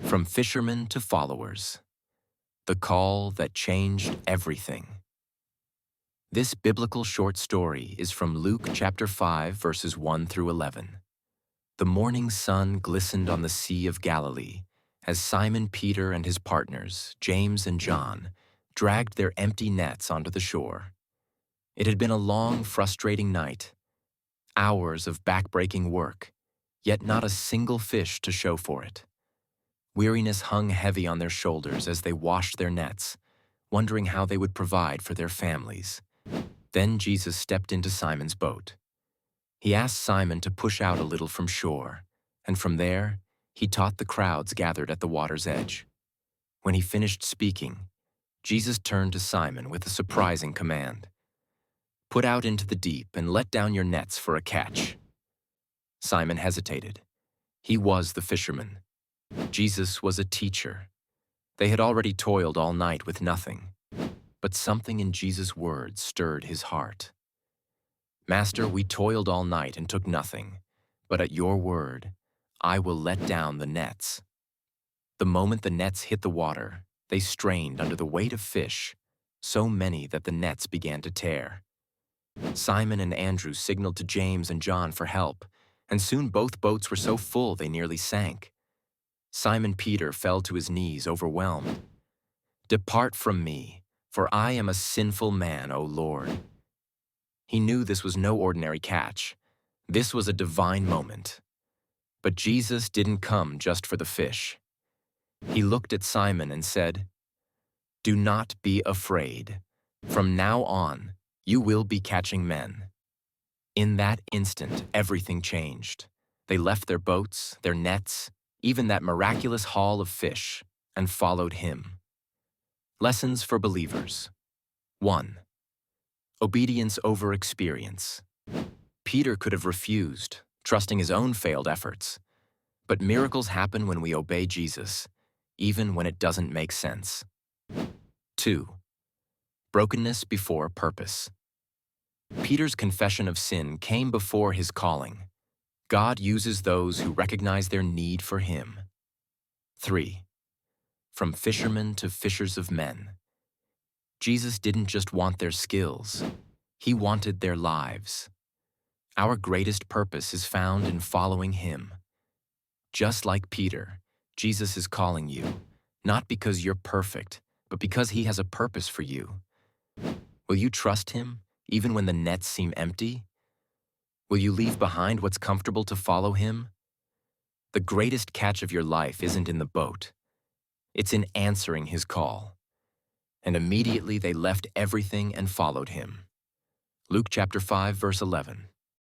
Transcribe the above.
From fishermen to followers, the call that changed everything. This biblical short story is from Luke chapter 5, verses 1 through 11. The morning sun glistened on the Sea of Galilee as Simon Peter and his partners, James and John, dragged their empty nets onto the shore. It had been a long, frustrating night, hours of back-breaking work, yet not a single fish to show for it. Weariness hung heavy on their shoulders as they washed their nets, wondering how they would provide for their families. Then Jesus stepped into Simon's boat. He asked Simon to push out a little from shore, and from there, he taught the crowds gathered at the water's edge. When he finished speaking, Jesus turned to Simon with a surprising command. "Put out into the deep and let down your nets for a catch." Simon hesitated. He was the fisherman. Jesus was a teacher. They had already toiled all night with nothing, but something in Jesus' words stirred his heart. "Master, we toiled all night and took nothing, but at your word, I will let down the nets." The moment the nets hit the water, they strained under the weight of fish, so many that the nets began to tear. Simon and Andrew signaled to James and John for help, and soon both boats were so full they nearly sank. Simon Peter fell to his knees, overwhelmed. "Depart from me, for I am a sinful man, O Lord." He knew this was no ordinary catch. This was a divine moment. But Jesus didn't come just for the fish. He looked at Simon and said, "Do not be afraid. From now on, you will be catching men." In that instant, everything changed. They left their boats, their nets, even that miraculous haul of fish, and followed him. Lessons for believers. 1. Obedience over experience. Peter could have refused, trusting his own failed efforts. But miracles happen when we obey Jesus, even when it doesn't make sense. 2. Brokenness before purpose. Peter's confession of sin came before his calling. God uses those who recognize their need for him. 3. From fishermen to fishers of men. Jesus didn't just want their skills, he wanted their lives. Our greatest purpose is found in following him. Just like Peter, Jesus is calling you, not because you're perfect, but because he has a purpose for you. Will you trust him, even when the nets seem empty? Will you leave behind what's comfortable to follow him? The greatest catch of your life isn't in the boat. It's in answering his call. And immediately they left everything and followed him. Luke chapter 5, verse 11.